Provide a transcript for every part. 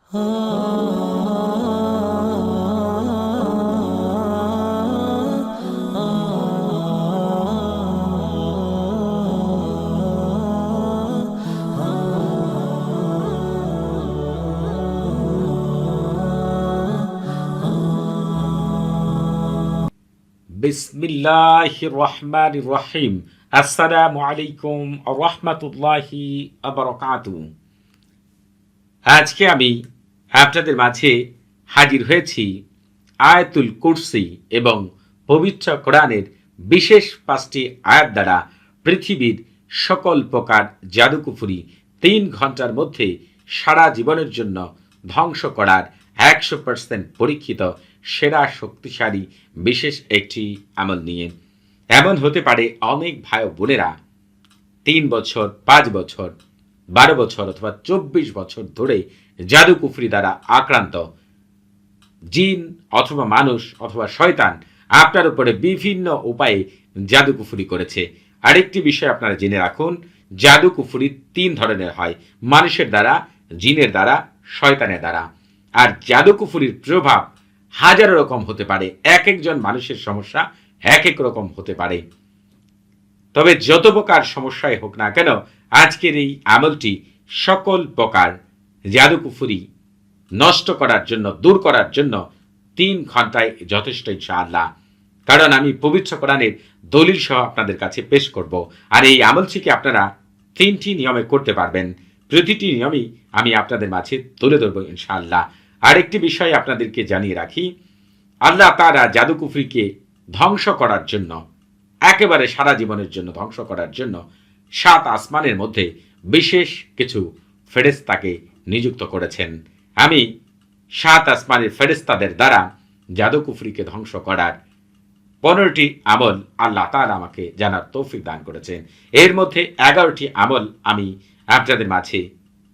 বিসমিল্লাহির রহমানির রহিম। আসসালামু আলাইকুম ওয়া রাহমাতুল্লাহি ওয়া বারাকাতুহু। আজকে আমি আপনাদের মাঝে হাজির হয়েছি আয়াতুল কুরসি এবং পবিত্র কোরআনের বিশেষ ৫টি আয়াত দ্বারা পৃথিবীর সকল প্রকার জাদুকুফরি ৩ ঘন্টার মধ্যে সারা জীবনের জন্য ধ্বংস করার ১০০% পরীক্ষিত সেরা শক্তিশালী বিশেষ একটি আমল নিয়ে। এমন হতে পারে অনেক ভাই বোনেরা ৩ বছর, ৫ বছর, ১২ বছর অথবা ২৪ বছর ধরে জাদুকুফরি দ্বারা আক্রান্ত। জিন অথবা মানুষ অথবা শয়তান আপনার উপরে বিভিন্ন উপায়ে জাদুকুফরি করেছে। আরেকটি বিষয় আপনারা জেনে রাখুন, জাদুকুফরি ৩ ধরনের হয়: মানুষের দ্বারা, জিনের দ্বারা, শয়তানের দ্বারা। আর জাদুকুফরির প্রভাব হাজারো রকম হতে পারে, এক একজন মানুষের সমস্যা এক এক রকম হতে পারে। তবে যত প্রকার সমস্যাই হোক না কেন, আজকের এই আমলটি সকল প্রকার জাদুকুফরি নষ্ট করার জন্য, দূর করার জন্য ৩ ঘন্টায় যথেষ্ট ইনশাআল্লাহ। কারণ আমি পবিত্র কোরআনের দলিল সহ আপনাদের কাছে পেশ করব। আর এই আমলটিকে আপনারা ৩টি নিয়মে করতে পারবেন। প্রতিটি নিয়মই আমি আপনাদের মাঝে তুলে ধরবো ইনশাআল্লাহ। আরেকটি বিষয় আপনাদেরকে জানিয়ে রাখি, আল্লাহ তাআলা জাদুকুফরিকে ধ্বংস করার জন্য, একেবারে সারা জীবনের জন্য ধ্বংস করার জন্য ৭ আসমানের মধ্যে বিশেষ কিছু ফেরেশতাকে নিযুক্ত করেছেন। আমি ৭ আসমানের ফেরেশতাদের দ্বারা জাদুকুফরিকে ধ্বংস করার ১৫টি আমল আল্লাহ তাআলা আমাকে জানার তৌফিক দান করেছেন। এর মধ্যে ১১টি আমল আমি আপনাদের মাঝে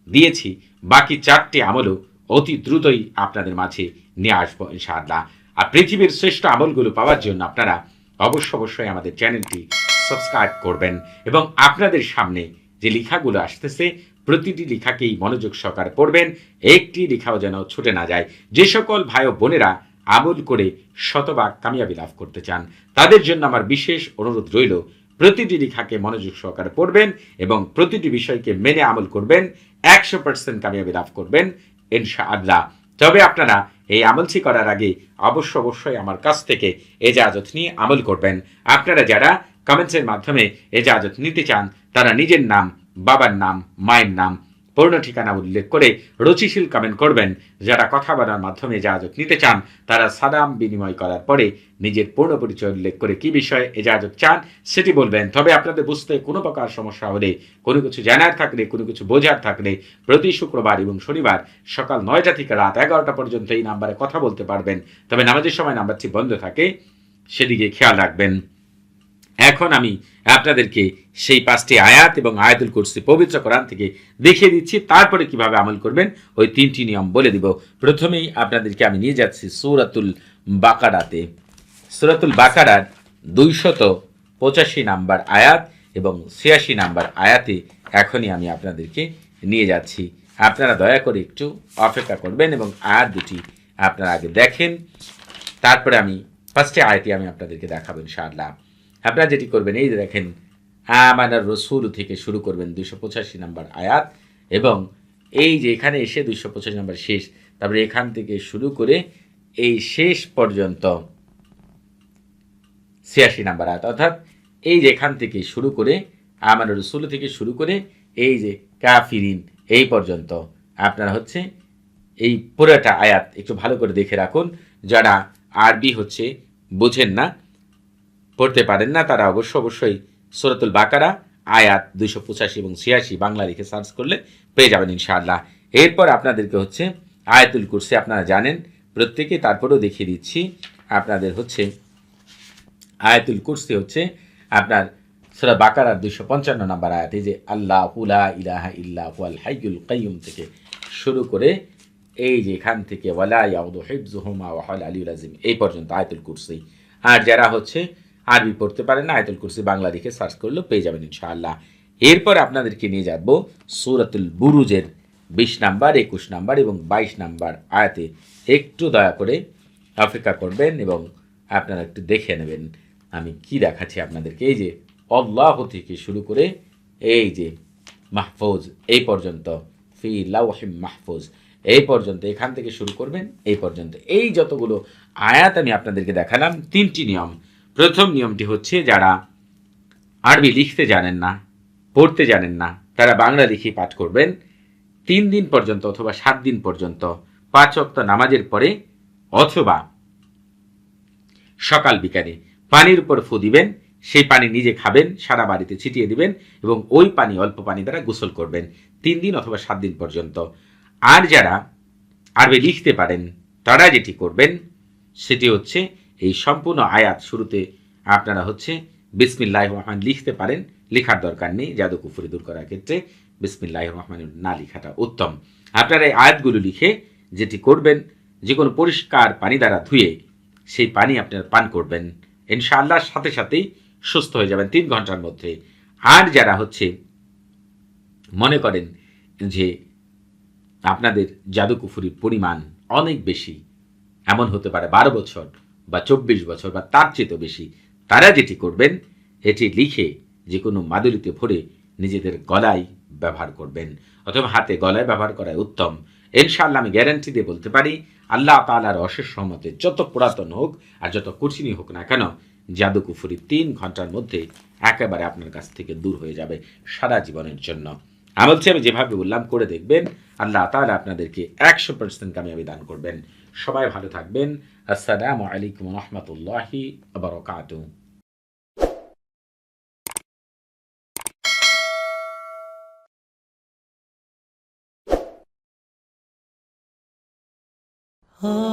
দিয়েছি, বাকি ৪টি আমলও অতি দ্রুতই আপনাদের মাঝে নিয়ে আসবো ইনশাআল্লাহ। আর পৃথিবীর শ্রেষ্ঠ আমলগুলো পাওয়ার জন্য আপনারা অবশ্যই আমাদের চ্যানেলটি সাবস্ক্রাইব করবেন এবং আপনাদের সামনে যে লেখাগুলো আসতেছে প্রতিটি লেখাকেই মনোযোগ সহকারে পড়বেন, একটি লেখাও যেন ছুটে না যায়। যে সকল ভাই ও বোনেরা আমল করে শতভাগ কামিয়াবি লাভ করতে চান, তাদের জন্য আমার বিশেষ অনুরোধ রইল, প্রতিটি লেখাকে মনোযোগ সহকারে পড়বেন এবং প্রতিটি বিষয়কে মেনে আমল করবেন, ১০০% কামিয়াবি লাভ করবেন ইনশাআল্লাহ। তবে আপনারা এই আমলটি করার আগে অবশ্যই আমার কাছ থেকে এজাজত নিয়ে আমল করবেন। আপনারা যারা কমেন্টসের মাধ্যমে এজাজত নিতে চান, তারা নিজের নাম, বাবার নাম, মায়ের নাম, পূর্ণ ঠিকানা উল্লেখ করে রুচিশীল কমেন্ট করবেন। যারা কথা বলার মাধ্যমে এজাজত নিতে চান, তারা সালাম বিনিময় করার পরে নিজের পূর্ণ পরিচয় উল্লেখ করে কি বিষয়ে এজাজত চান সেটি বলবেন। তবে আপনাদের বুঝতে কোনো প্রকার সমস্যা হলে, কোনো কিছু জানার থাকলে, কোনো কিছু বোঝার থাকলে প্রতি শুক্রবার এবং শনিবার সকাল ৯টা থেকে রাত ১১টা পর্যন্ত এই নাম্বারে কথা বলতে পারবেন। তবে নামাজের সময় নাম্বারটি বন্ধ থাকে, সেদিকে খেয়াল রাখবেন। এখন আমি আপনাদেরকে সেই ৫টি আয়াত এবং আয়াতুল কুরসি পবিত্র কোরআন থেকে দেখিয়ে দিচ্ছি, তারপরে কিভাবে আমল করবেন ওই ৩টি নিয়ম বলে দিব। প্রথমেই আপনাদেরকে আমি নিয়ে যাচ্ছি সূরাতুল বাকারাতে। সূরাতুল বাকারার ২৮৫ নাম্বার আয়াত এবং ৮৬ নাম্বার আয়াতে এখনই আমি আপনাদেরকে নিয়ে যাচ্ছি। আপনারা দয়া করে একটু অপেক্ষা করবেন এবং আয়াত দুটি আপনারা আগে দেখেন, তারপরে আমি ৫টি আয়াতই আমি আপনাদেরকে দেখাবো ইনশাআল্লাহ। আপনারা যেটি করবেন, এই যে দেখেন, আমানার রসুল থেকে শুরু করবেন ২৮৫ নাম্বার আয়াত এবং এই যে এখানে এসে ২৮৫ নাম্বার শেষ, তারপরে এখান থেকে শুরু করে এই শেষ পর্যন্ত ৮৬ নাম্বার আয়াত, অর্থাৎ এই যে এখান থেকে শুরু করে আমানার রসুল থেকে শুরু করে এই যে কাফিরিন এই পর্যন্ত আপনারা হচ্ছে এই পুরোটা আয়াত একটু ভালো করে দেখে রাখুন। যারা আরবি হচ্ছে বোঝেন না, পড়তে পারেন না, তারা অবশ্যই সূরাতুল বাকারা আয়াত ২৮৫ এবং ৮৬ বাংলা লিখে সার্চ করলে পেয়ে যাবেন ইনশাআল্লাহ। এরপর আপনাদেরকে হচ্ছে আয়াতুল কুরসি আপনারা জানেন প্রত্যেকে, তারপরেও দেখিয়ে দিচ্ছি আপনাদের হচ্ছে আয়াতুল কুরসি হচ্ছে আপনার সূরা বাকারার ২৫৫ নম্বর আয়াত, এই যে আল্লাহু লা ইলাহা ইল্লা হুয়াল হাইয়ুল কাইয়্যুম থেকে শুরু করে এই যে এখান থেকে ওয়ালা ইয়াউদু হিফযুহুমা ওয়া হুয়াল আলিয়্যুল আযীম এই পর্যন্ত আয়াতুল কুরসি। আর যারা হচ্ছে আরবি পড়তে পারেন না, আয়াতুল কুরসি বাংলা লিখে সার্চ করলেও পেয়ে যাবেন ইনশাআল্লাহ। এরপর আপনাদেরকে নিয়ে যাব সূরাতুল বুরুজের 20 নাম্বার, 21 নাম্বার এবং 22 নাম্বার আয়াতে একটু দয়া করে অপেক্ষা করবেন এবং আপনারা একটু দেখে নেবেন আমি কি দেখাচ্ছি আপনাদেরকে। এই যে আল্লাহ থেকে শুরু করে এই যে মাহফুজ এই পর্যন্ত, ফি লাওহিম মাহফুজ এই পর্যন্ত, এখান থেকে শুরু করবেন এই পর্যন্ত, এই যতগুলো আয়াত আমি আপনাদেরকে দেখালাম, 3টি নিয়ম। প্রথম নিয়মটি হচ্ছে যারা আরবি লিখতে জানেন না, পড়তে জানেন না, তারা বাংলা লিখে পাঠ করবেন 3 দিন পর্যন্ত অথবা 7 দিন পর্যন্ত 5 ওয়াক্ত নামাজের পরে অথবা সকাল বিকালে পানির উপর ফু দিবেন, সেই পানি নিজে খাবেন, সারা বাড়িতে ছিটিয়ে দিবেন এবং ওই পানি অল্প পানি দ্বারা গোসল করবেন 3 দিন অথবা 7 দিন পর্যন্ত। আর যারা আরবি লিখতে পারেন তারা যেটি করবেন সেটি হচ্ছে এই সম্পূর্ণ আয়াত শুরুতে আপনারা হচ্ছে বিসমিল্লাহির রহমান লিখতে পারেন, লেখার দরকার নেই, জাদু কুফরি দূর করার ক্ষেত্রে বিসমিল্লাহির রহমান না লেখাটা উত্তম। আপনারা এই আয়াতগুলো লিখে যেটি করবেন, যে কোনো পরিষ্কার পানি দ্বারা ধুয়ে সেই পানি আপনারা পান করবেন, ইনশাআল্লাহ সাথে সাথেই সুস্থ হয়ে যাবেন 3 ঘন্টার মধ্যে। আর যারা হচ্ছে মনে করেন যে আপনাদের জাদু কুফুরির পরিমাণ অনেক বেশি, এমন হতে পারে 12 বছর বা 24 বছর বা তার চেয়ে বেশি, তারা যেটি করবেন এটি লিখে যে কোনো মাদুলিতে ভরে নিজেদের গলায় ব্যবহার করবেন অথবা হাতে গলায় ব্যবহার করাই উত্তম। ইনশাআল্লাহ আমি গ্যারান্টি দিয়ে বলতে পারি আল্লাহ তাআলার অশেষ রহমতে যত পুরাতন হোক আর যত কঠিনই হোক না কেন, জাদু কুফুরি 3 ঘন্টার মধ্যে একেবারে আপনার কাছ থেকে দূর হয়ে যাবে সারা জীবনের জন্য। আমি যেভাবে বললাম করে দেখবেন, আল্লাহ তাআলা আপনাদেরকে 100% কামিয়াবি দান করবেন। সবাই ভালো থাকবেন। আসসালামু আলাইকুম ওয়া রাহমাতুল্লাহি ওয়া বারাকাতুহু। Oh